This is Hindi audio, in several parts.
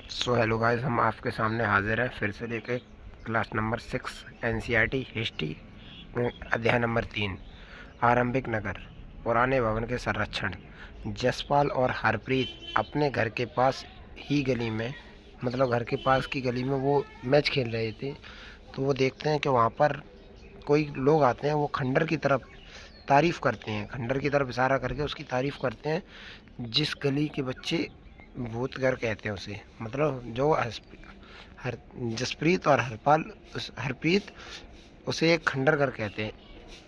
सो हेलो गाइस, हम आपके सामने हाजिर हैं फिर से लेके क्लास नंबर 6 एनसीईआरटी हिस्ट्री अध्याय नंबर 3 आरंभिक नगर। पुराने भवन के संरक्षण। जसपाल और हरप्रीत अपने घर के पास ही गली में, मतलब घर के पास की गली में वो मैच खेल रहे थे। तो वो देखते हैं कि वहाँ पर कोई लोग आते हैं। वो खंडर की तरफ तारीफ़ करते हैं, खंडर की तरफ इशारा करके उसकी तारीफ़ करते हैं। जिस गली के बच्चे भूत घर कहते हैं उसे, मतलब जो हर जसप्रीत और हरप्रीत उसे एक खंडर घर कहते हैं।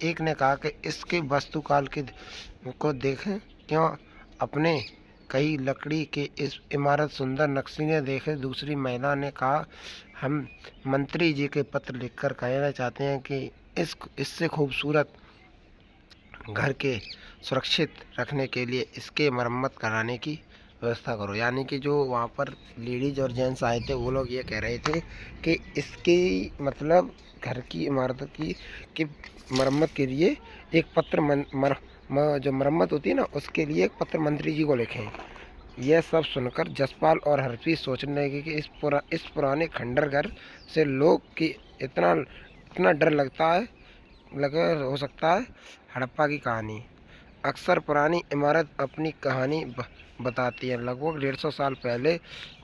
एक ने कहा कि इसके वास्तुकाल के को देखें क्यों, अपने कई लकड़ी के इस इमारत सुंदर नक्शीने देखे। दूसरी महिला ने कहा, हम मंत्री जी के पत्र लिखकर कहना चाहते हैं कि इससे खूबसूरत घर के सुरक्षित रखने के लिए इसके मरम्मत कराने की व्यवस्था करो। यानी कि जो वहाँ पर लेडीज और जेंट्स आए थे वो लोग ये कह रहे थे कि इसकी मतलब घर की इमारत की मरम्मत के लिए एक पत्र जो मरम्मत होती है ना, उसके लिए एक पत्र मंत्री जी को लिखें। यह सब सुनकर जसपाल और हरप्रीत सोचने लगे कि इस पुराने खंडर घर से लोग की इतना इतना डर लगता है, लगा हो सकता है। हड़प्पा की कहानी। अक्सर पुरानी इमारत अपनी कहानी बताती है। लगभग 150 साल पहले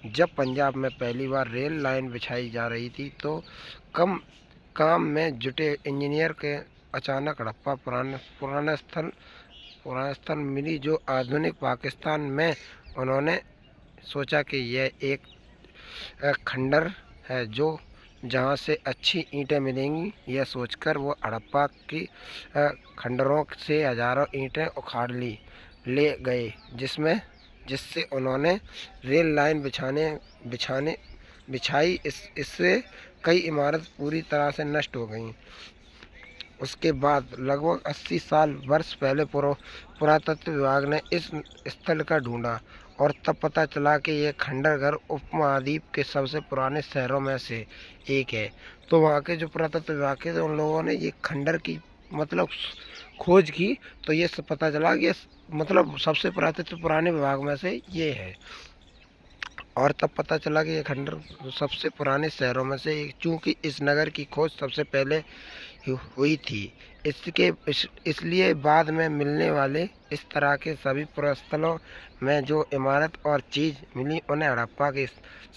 जब पंजाब में पहली बार रेल लाइन बिछाई जा रही थी तो कम काम में जुटे इंजीनियर के अचानक हड़प्पा पुराना स्थल मिली जो आधुनिक पाकिस्तान में। उन्होंने सोचा कि यह एक खंडर है जो जहाँ से अच्छी ईंटें मिलेंगी। यह सोचकर वो हड़प्पा की खंडरों से हजारों ईंटें उखाड़ ले गए, जिससे उन्होंने रेल लाइन बिछाई। इससे कई इमारत पूरी तरह से नष्ट हो गईं। उसके बाद लगभग 80 वर्ष पहले पुरातत्व विभाग ने इस स्थल का ढूंढा और तब पता चला कि यह खंडर घर उपमहाद्वीप के सबसे पुराने शहरों में से एक है। तो वहाँ के जो पुरातत्व विभाग के थे उन लोगों ने ये खंडर की मतलब खोज की। तो ये सब पता चला कि मतलब सबसे पुराने विभाग में से ये है। और तब पता चला कि ये खंडर सबसे पुराने शहरों में से एक, चूँकि इस नगर की खोज सबसे पहले हुई थी। इसलिए बाद में मिलने वाले इस तरह के सभी पुरास्थलों में जो इमारत और चीज़ मिली उन्हें हड़प्पा की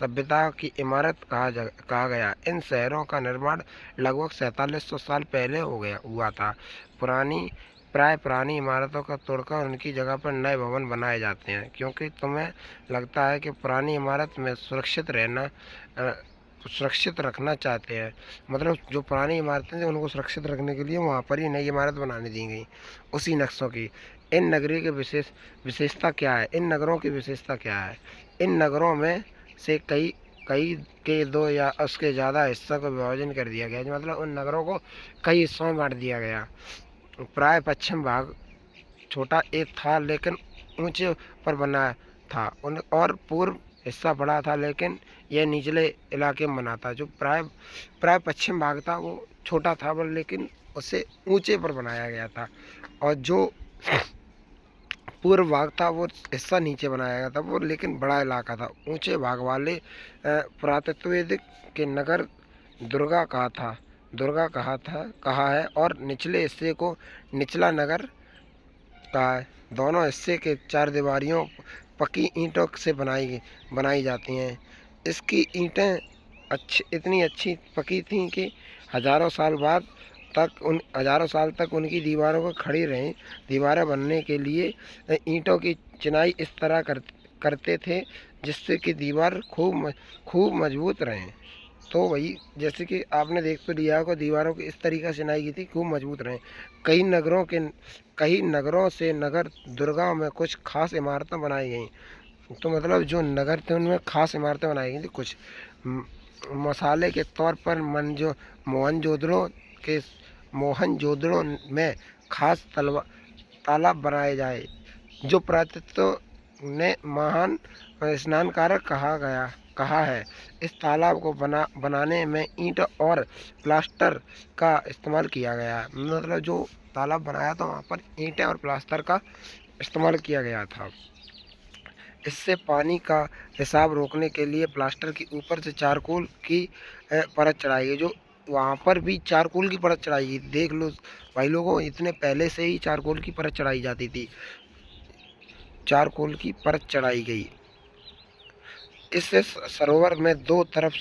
सभ्यता की इमारत कहा गया। इन शहरों का निर्माण लगभग 4700 साल पहले हुआ था। प्राय पुरानी इमारतों का तोड़कर उनकी जगह पर नए भवन बनाए जाते हैं, क्योंकि तुम्हें लगता है कि पुरानी इमारत में सुरक्षित रखना चाहते हैं। मतलब जो पुरानी इमारतें थी उनको सुरक्षित रखने के लिए वहाँ पर ही नई इमारत बनाने दी गई उसी नक्शों की। इन नगरी के विशेषता क्या है? इन नगरों की विशेषता क्या है? इन नगरों में से कई कई के दो या उसके ज़्यादा हिस्सों को विभाजन कर दिया गया। मतलब उन नगरों को कई हिस्सों में बांट दिया गया। प्राय पश्चिम भाग छोटा एक था लेकिन ऊंचे पर बना था, और पूर्व हिस्सा बड़ा था लेकिन यह निचले इलाके में बना था। जो प्राय पश्चिम भाग था वो छोटा था पर लेकिन उसे ऊंचे पर बनाया गया था, और जो पूर्व भाग था वो हिस्सा नीचे बनाया गया था, वो लेकिन बड़ा इलाका था। ऊंचे भाग वाले पुरातत्वविद के नगर दुर्गा कहा है, और निचले हिस्से को निचला नगर कहा है। दोनों हिस्से के चार दीवारियों पक्की ईंटों से बनाई जाती हैं। इसकी ईंटें इतनी अच्छी पकी थीं कि हजारों साल तक उनकी दीवारों को खड़ी रहें। दीवारें बनने के लिए ईंटों की चिनाई इस तरह करते थे जिससे कि दीवार खूब मजबूत रहें। तो वही जैसे कि आपने देख तो लिया होगा, दीवारों की इस तरीक़ा से चिनाई की थी खूब मजबूत रहें। कई नगरों से नगर दुर्गा में कुछ खास इमारतें बनाई गईं। तो मतलब जो नगर थे उनमें खास इमारतें बनाई गई थी कुछ। मसाले के तौर पर मोहनजोदड़ो में खास तालाब बनाए जाए जो पुरातत्व ने महान स्नानकारक कहा है। इस तालाब को बनाने में ईंट और प्लास्टर का इस्तेमाल किया गया। मतलब जो तालाब बनाया था वहाँ पर ईंटें और प्लास्टर का इस्तेमाल किया गया था। इससे पानी का रिसाव रोकने के लिए प्लास्टर के ऊपर से चारकोल की परत चढ़ाई गई। जो वहाँ पर भी चारकोल की परत चढ़ाई गई। देख लो भाई लोगों, इतने पहले से ही चारकोल की परत चढ़ाई जाती थी। चारकोल की परत चढ़ाई गई। इससे सरोवर में दो तरफ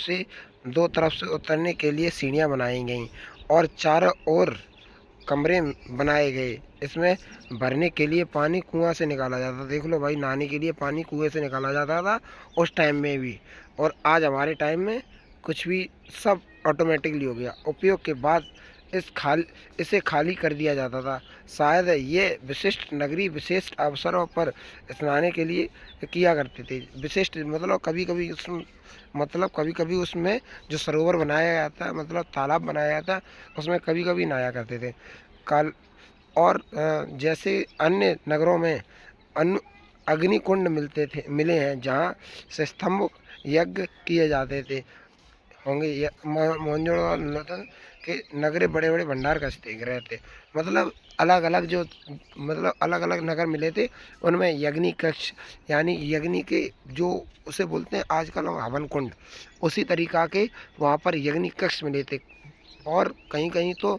से उतरने के लिए सीढ़ियाँ बनाई गईं और चारों ओर कमरे बनाए गए। इसमें भरने के लिए पानी कुआं से निकाला जाता था। देख लो भाई, नहाने के लिए पानी कुएं से निकाला जाता था उस टाइम में भी, और आज हमारे टाइम में कुछ भी सब ऑटोमेटिकली हो गया। उपयोग के बाद इसे खाली कर दिया जाता था। शायद ये विशिष्ट नगरी विशिष्ट अवसरों पर स्नान के लिए किया करते थे। विशिष्ट मतलब कभी कभी उसमें जो सरोवर बनाया जाता है, मतलब तालाब बनाया जाता है, उसमें कभी कभी नहाया करते थे। काल और जैसे अन्य नगरों में अन्न अग्नि कुंड मिले हैं, जहाँ से स्तंभ यज्ञ किए जाते थे होंगे। मोहनजोदड़ो के नगरे बड़े बड़े भंडार का गृह थे। मतलब अलग अलग नगर मिले थे, उनमें यज्ञ कक्ष यानी यज्ञ के जो उसे बोलते हैं आजकल हवन कुंड, उसी तरीका के वहाँ पर यज्ञ कक्ष मिले थे। और कहीं कहीं तो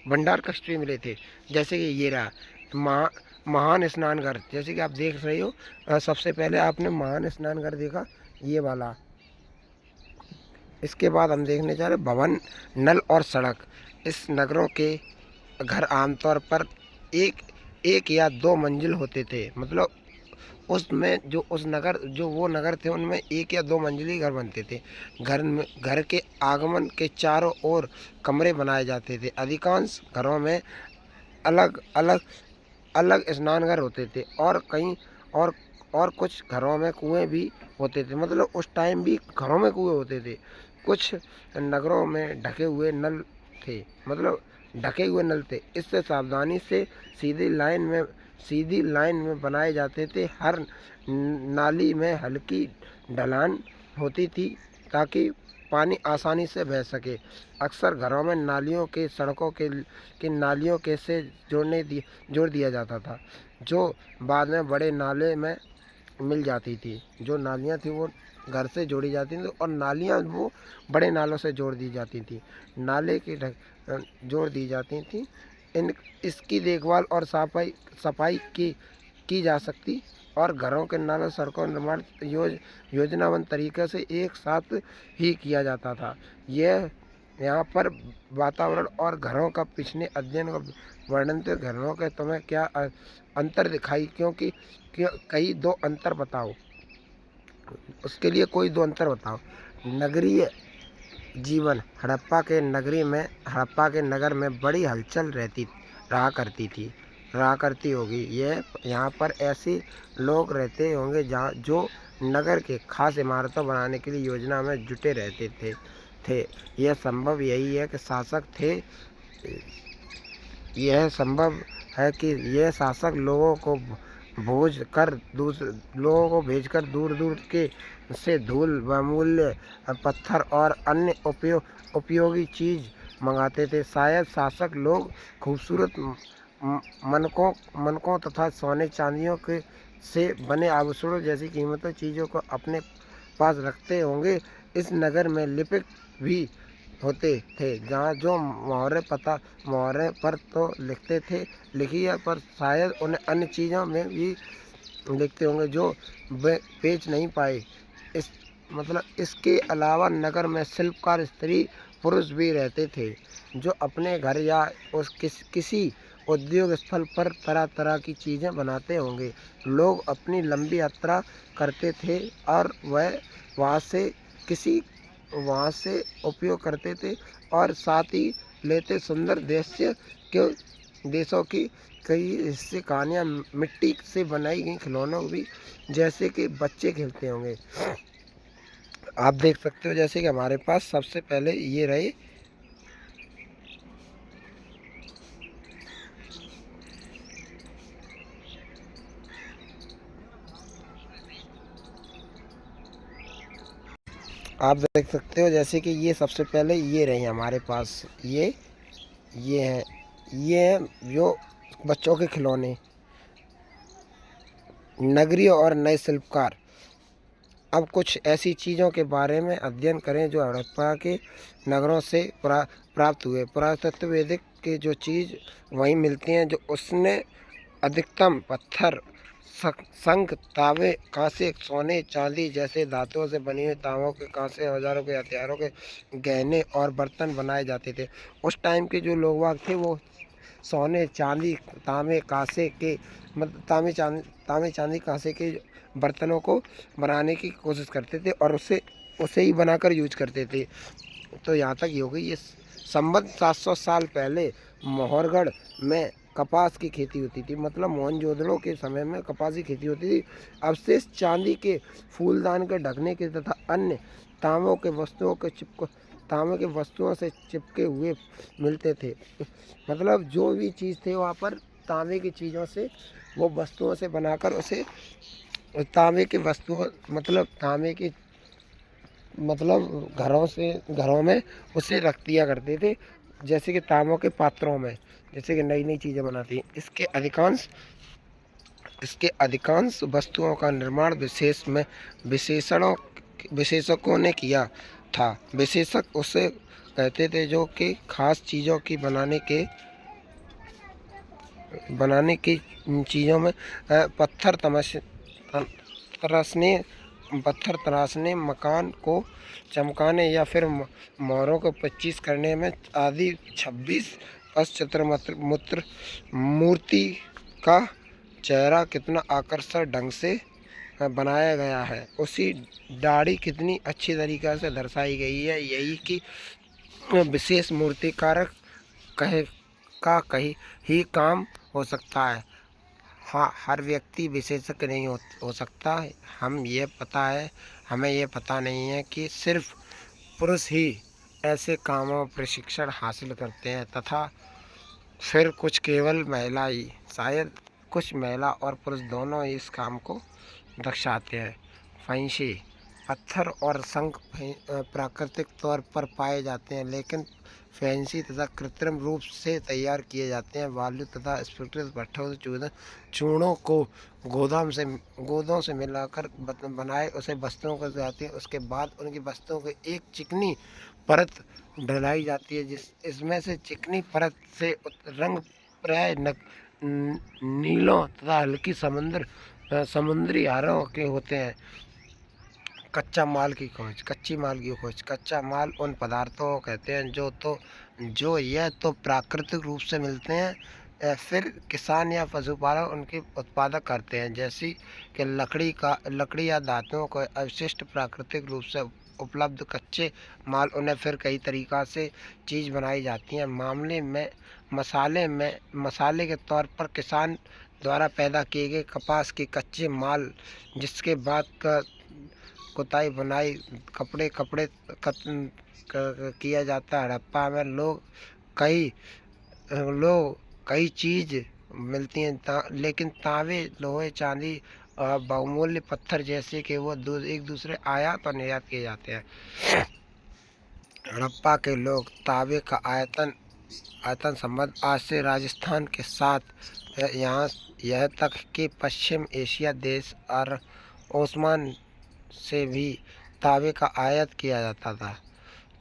भंडार कक्ष भी मिले थे। जैसे कि ये रहा महान स्नान घर, जैसे कि आप देख रहे हो। सबसे पहले आपने महान स्नान घर देखा, ये वाला। इसके बाद हम देखने जा रहे भवन, नल और सड़क। इस नगरों के घर आमतौर पर एक या दो मंजिल होते थे। मतलब उसमें जो वो नगर थे, उनमें एक या दो मंजिली घर बनते थे। घर के आगमन के चारों ओर कमरे बनाए जाते थे। अधिकांश घरों में अलग अलग अलग स्नानघर होते थे और कहीं और कुछ घरों में कुएं भी होते थे। मतलब उस टाइम भी घरों में कुएं होते थे। कुछ नगरों में ढके हुए नल थे। इससे सावधानी से सीधी लाइन में बनाए जाते थे। हर नाली में हल्की ढलान होती थी ताकि पानी आसानी से बह सके। अक्सर घरों में नालियों के सड़कों के नालियों के से जोड़ दिया जाता था, जो बाद में बड़े नाले में मिल जाती थी। जो नालियाँ थी वो घर से जोड़ी जाती थी और नालियाँ वो बड़े नालों से जोड़ दी जाती थी। नाले की जोड़ दी जाती थी। इसकी देखभाल और सफाई की जा सकती और घरों के नालों सड़कों निर्माण योजनाबद्ध तरीके से एक साथ ही किया जाता था। यह यहाँ पर वातावरण और घरों का पिछले अध्ययन का वर्णन थे। घरों के तुम्हें क्या अंतर दिखाई, क्योंकि कई दो अंतर बताओ, उसके लिए कोई दो अंतर बताओ। नगरीय जीवन, हड़प्पा के नगर में बड़ी हलचल रहा करती होगी। यहाँ पर ऐसे लोग रहते होंगे जो नगर के खास इमारतों बनाने के लिए योजना में जुटे रहते थे। यह संभव है कि यह शासक लोगों को भेजकर दूर दूर के से धूल, बहुमूल्य पत्थर और अन्य उपयोगी चीज मंगाते थे। शायद शासक लोग खूबसूरत मनकों तथा सोने चांदियों से बने आभूषणों जैसी कीमती चीज़ों को अपने पास रखते होंगे। इस नगर में लिपिक भी होते थे, जहाँ जो मोहरे पर तो लिखते थे लिखिए, पर शायद उन्हें अन्य चीज़ों में भी लिखते होंगे जो बेच नहीं पाए। इसके अलावा नगर में शिल्पकार स्त्री पुरुष भी रहते थे, जो अपने घर या किसी उद्योग स्थल पर तरह तरह की चीज़ें बनाते होंगे। लोग अपनी लंबी यात्रा करते थे और वहाँ से उपयोग करते थे और साथ ही लेते। सुंदर देशों की कई हिस्से कहानियाँ मिट्टी से बनाई गई खिलौनों भी, जैसे कि बच्चे खेलते होंगे। आप देख सकते हो जैसे कि हमारे पास सबसे पहले ये रहे आप देख सकते हो जैसे कि ये सबसे पहले ये रहे हमारे पास, ये है जो बच्चों के खिलौने। नगरीय और नए शिल्पकार। अब कुछ ऐसी चीज़ों के बारे में अध्ययन करें जो हड़प्पा के नगरों से प्राप्त हुए। पुरातत्व वैदिक के जो चीज़ वहीं मिलती हैं जो उसने अधिकतम पत्थर, शंख, तांबे, कांसे, सोने, चांदी जैसे धातुओं से बनी हुई तांबों के, कांसे, औजारों के, हथियारों के गहने और बर्तन बनाए जाते थे। उस टाइम के जो लोग वाग थे वो सोने, चांदी, तांबे, कांसे के मतलब तांबे चांदी कांसे के बर्तनों को बनाने की कोशिश करते थे और उसे उसे ही बनाकर यूज करते थे। तो यहाँ तक ही हो गई। ये संवत 700 साल पहले मोहरगढ़ में कपास की खेती होती थी, मतलब मोहनजोदड़ो के समय में कपास की खेती होती थी। अवशेष चांदी के फूलदान के ढकने के तथा अन्य तांबों के वस्तुओं के तांबे के वस्तुओं से चिपके हुए मिलते थे। मतलब जो भी चीज़ थे वहाँ पर तांबे की चीज़ों से, वो वस्तुओं से बनाकर उसे तांबे की वस्तुओं मतलब तांबे की मतलब घरों में उसे रख दिया करते थे, जैसे कि तांबों के पात्रों में, जैसे कि नई नई चीज़ें बनाती हैं। इसके अधिकांश वस्तुओं का निर्माण विशेषकों ने किया था। विशेषक उसे कहते थे जो कि खास चीज़ों की बनाने की चीज़ों में पत्थर तराशने, मकान को चमकाने या फिर मोहरों को 25 करने में आदि 26 अष्टचतुर्मुत्र मूर्ति का चेहरा कितना आकर्षक ढंग से बनाया गया है, उसकी दाढ़ी कितनी अच्छी तरीक़े से दर्शाई गई है। यही कि विशेष मूर्तिकारक कहीं ही काम हो सकता है। हाँ, हर व्यक्ति विशेषज्ञ नहीं हो सकता। हमें ये पता नहीं है कि सिर्फ पुरुष ही ऐसे कामों प्रशिक्षण हासिल करते हैं तथा फिर कुछ केवल महिला ही, शायद कुछ महिला और पुरुष दोनों ही इस काम को दर्शाते हैं। फैंसी पत्थर और शंख प्राकृतिक तौर पर पाए जाते हैं, लेकिन फैंसी तथा कृत्रिम रूप से तैयार किए जाते हैं। बालू तथा स्फटिक भट्ठों से चूर्णों को गोंदों से मिलाकर बनाए उसे वस्तुओं को जाती है। उसके बाद उनकी वस्तुओं को एक चिकनी परत डलाई जाती है, इसमें से चिकनी परत से रंग प्राय नीलों तथा हल्की समुद्री हरों के होते हैं। कच्ची माल की खोज। कच्चा माल उन पदार्थों को कहते हैं जो यह तो प्राकृतिक रूप से मिलते हैं, फिर किसान या पशुपालक उनकी उत्पादक करते हैं, जैसी कि लकड़ी या धातुओं को अवशिष्ट प्राकृतिक रूप से उपलब्ध कच्चे माल उन्हें फिर कई तरीक़ा से चीज़ बनाई जाती हैं। मसाले के तौर पर किसान द्वारा पैदा किए गए कपास के कच्चे माल, जिसके बाद का कुताई बुनाई कपड़े किया जाता है। हड़प्पा में कई चीज़ मिलती हैं, लेकिन तांबे, लोहे, चांदी और बहुमूल्य पत्थर जैसे कि वो एक दूसरे आयात और निर्यात किए जाते हैं। हड़प्पा के लोग तांबे का आयतन संबंध आज से राजस्थान के साथ यह तक कि पश्चिम एशिया देश और ओस्मान से भी तांबे का आयात किया जाता था।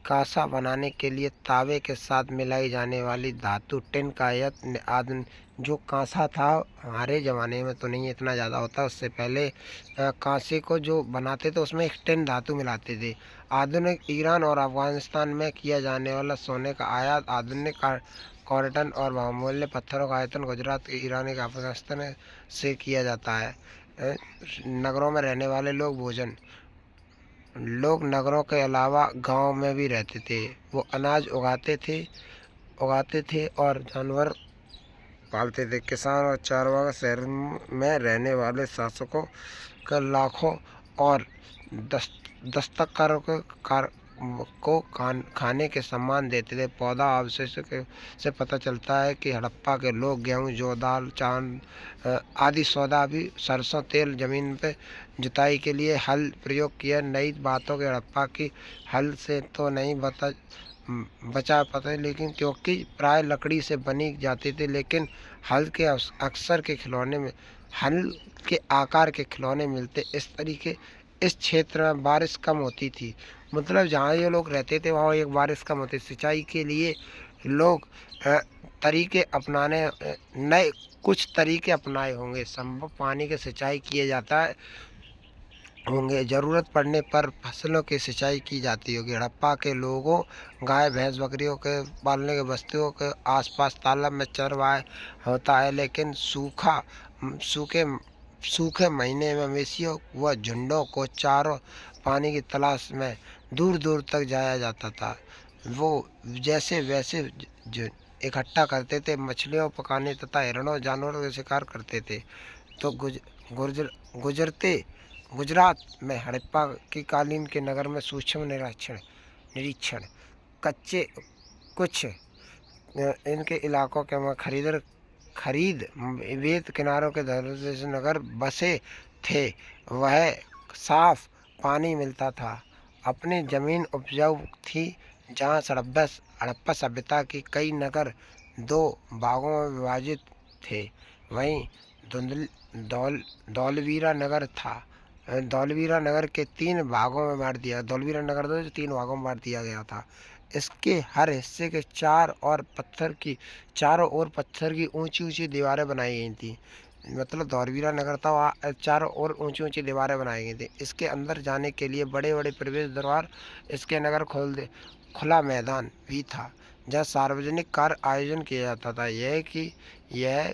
कांसा बनाने के लिए तांबे के साथ मिलाई जाने वाली धातु टिन का आयत जो कांसा था हमारे ज़माने में तो नहीं इतना ज़्यादा होता, उससे पहले कांसे को जो बनाते थे उसमें एक टिन धातु मिलाते थे। आधुनिक ईरान और अफगानिस्तान में किया जाने वाला सोने का आयात, आधुनिक कॉर्टन और बहुमूल्य पत्थरों का आयतन गुजरात, ईरान, अफगानिस्तान से किया जाता है। नगरों में रहने वाले लोग नगरों के अलावा गांव में भी रहते थे। वो अनाज उगाते थे और जानवर पालते थे। किसान और चारवाहा शहर में रहने वाले शासकों का लाखों और दस्तकारों को खाने के सामान देते थे। पौधा अवशेषों से पता चलता है कि हड़प्पा के लोग गेहूँ, जौ, दाल, चावल आदि सौदा भी सरसों तेल जमीन पे जुताई के लिए हल प्रयोग किया। नई बातों के हड़प्पा की हल से तो नहीं बचा पाते, लेकिन क्योंकि प्राय लकड़ी से बनी जाती थी, लेकिन हल के अक्सर के खिलौने में हल के आकार के खिलौने मिलते। इस तरीके इस क्षेत्र में बारिश कम होती थी। मतलब जहाँ ये लोग रहते थे वहाँ एक बारिश कम होती। सिंचाई के लिए लोग तरीके अपनाने नए कुछ तरीके अपनाए होंगे। संभव पानी के सिंचाई किए जाता है होंगे। ज़रूरत पड़ने पर फसलों की सिंचाई की जाती होगी। हड़प्पा के लोगों गाय भैंस बकरियों के पालने के बस्तियों के आसपास तालाब में चरवाए होता है, लेकिन सूखे सूखे महीने में मवेशियों व झुंडों को चारों पानी की तलाश में दूर दूर तक जाया जाता था। वो जैसे वैसे इकट्ठा करते थे, मछलियों पकाने तथा हिरणों जानवरों का शिकार करते थे। तो गुजर गुजरते गुजरात में हड़प्पा की कालीन के नगर में सूक्ष्म निरीक्षण निरीक्षण कच्चे कुछ इनके इलाकों के में खरीद वेद किनारों के जैसे नगर बसे थे। वह साफ पानी मिलता था। अपनी जमीन उपजाऊ थी। जहाँ हड़प्पा सभ्यता की कई नगर दो भागों में विभाजित थे, वहीं धौलवीरा नगर था। धौलवीरा नगर के धौलवीरा नगर दो तीन भागों में बांट दिया गया था। इसके हर हिस्से के चारों ओर पत्थर की ऊंची ऊंची दीवारें बनाई गई थी। मतलब धौलवीरा नगर था, वहाँ चारों ओर ऊंची ऊंची दीवारें बनाई गई थी। इसके अंदर जाने के लिए बड़े बड़े प्रवेश द्वार, इसके नगर खुला मैदान भी था जहाँ सार्वजनिक कार्य आयोजन किया जाता था। यह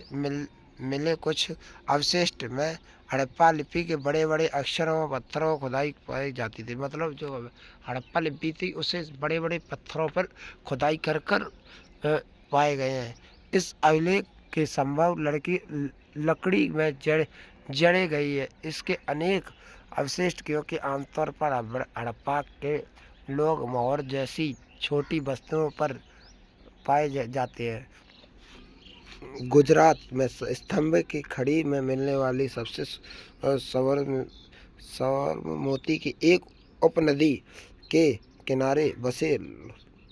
मिले कुछ अवशिष्ट में हड़प्पा लिपि के बड़े बड़े अक्षरों में पत्थरों में खुदाई पाई जाती थी। मतलब जो हड़प्पा लिपि थी उसे बड़े बड़े पत्थरों पर खुदाई कर कर पाए गए हैं। इस अभिलेख के संभव लकड़ी में जड़े गई है। इसके अनेक अवशिष्ट क्योंकि आमतौर पर हड़प्पा के लोग मोहर जैसी छोटी वस्तुओं पर पाए जाते हैं। गुजरात में स्तंभ की खड़ी में मिलने वाली सबसे मोती की एक उपनदी के किनारे बसे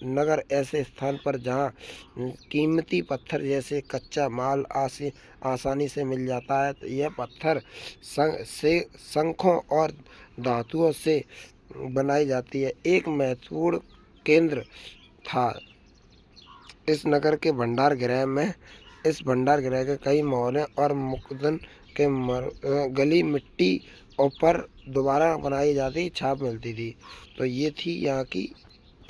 नगर ऐसे स्थान पर जहाँ कीमती पत्थर जैसे कच्चा माल आसानी से मिल जाता है। यह पत्थर शंखों और धातुओं से बनाई जाती है। एक महत्वपूर्ण केंद्र था इस नगर के भंडार गृह में। इस भंडार गृह के कई मोहरे और मुकदन के गली मिट्टी ऊपर दोबारा बनाई जाती छाप मिलती थी। तो ये थी यहाँ की,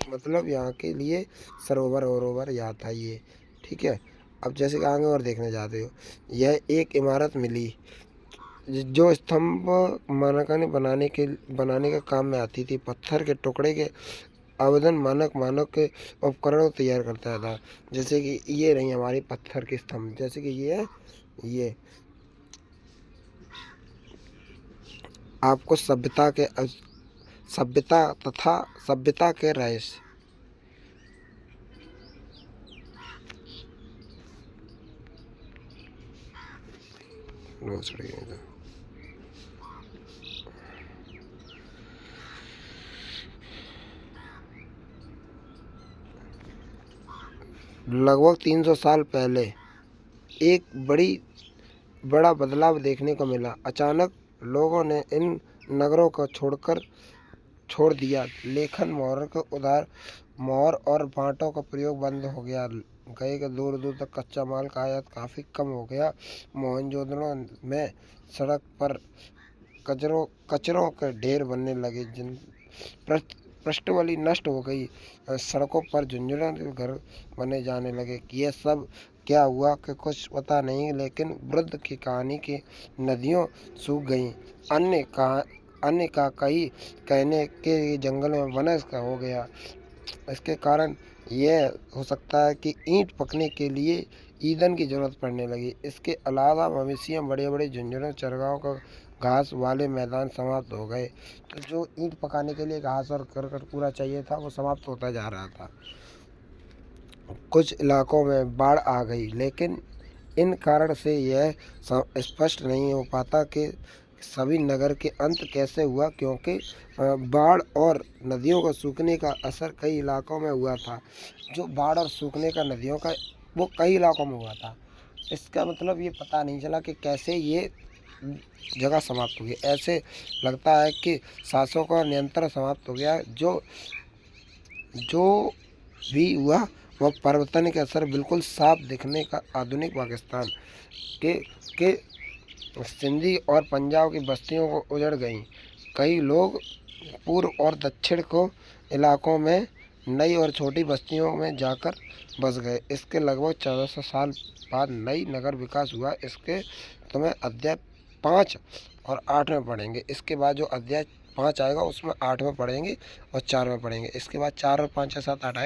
मतलब यहाँ के लिए सरोवर यहाँ था ये। ठीक है, अब जैसे कि आगे और देखने जाते हो, यह एक इमारत मिली जो स्तंभ मकान बनाने का काम में आती थी। पत्थर के टुकड़े के आवेदन मानक के उपकरण तैयार करता था। जैसे कि ये रही हमारी पत्थर के स्तंभ, जैसे कि ये आपको सभ्यता तथा सभ्यता के रहस्य। लगभग 300 साल पहले एक बड़ा बदलाव देखने को मिला। अचानक लोगों ने इन नगरों को छोड़ दिया। लेखन मोहर और बांटों का प्रयोग बंद हो गया। दूर दूर तक कच्चा माल का आयात काफ़ी कम हो गया। मोहनजोदड़ो में सड़क पर कचरों के ढेर बनने लगे, जिन पृष्ठभूमि नष्ट हो गई। सड़कों पर झुंझुनों के घर बने जाने लगे। यह सब क्या हुआ कि कुछ पता नहीं, लेकिन वृद्ध की कहानी की नदियाँ सूख गईं। अन्य का कहने के जंगल में वनस का हो गया। इसके कारण यह हो सकता है कि ईंट पकने के लिए ईंधन की जरूरत पड़ने लगी। इसके अलावा मवेशियाँ बड़े बड़े झुंझुनों चरगाहों का घास वाले मैदान समाप्त हो गए। तो जो ईंट पकाने के लिए घास और करकट पूरा चाहिए था वो समाप्त होता जा रहा था। कुछ इलाकों में बाढ़ आ गई, लेकिन इन कारण से यह स्पष्ट नहीं हो पाता कि सभी नगर के अंत कैसे हुआ, क्योंकि बाढ़ और नदियों का सूखने का असर कई इलाकों में हुआ था। जो बाढ़ और सूखने का नदियों का वो कई इलाकों में हुआ था। इसका मतलब ये पता नहीं चला कि कैसे ये जगह समाप्त हो गई। ऐसे लगता है कि शासकों का नियंत्रण समाप्त हो गया। जो भी हुआ वह परिवर्तन के असर बिल्कुल साफ दिखने का आधुनिक पाकिस्तान के सिंधी और पंजाब की बस्तियों को उजड़ गईं। कई लोग पूर्व और दक्षिण को इलाकों में नई और छोटी बस्तियों में जाकर बस गए। इसके लगभग 1400 साल बाद नई नगर विकास हुआ। इसके तुम्हें अध्याय 5 और 8 में पढ़ेंगे। इसके बाद जो अध्याय 5 आएगा उसमें 8 में पढ़ेंगे और 4 में पढ़ेंगे। इसके बाद 4 और 5 के साथ 8 आएगा।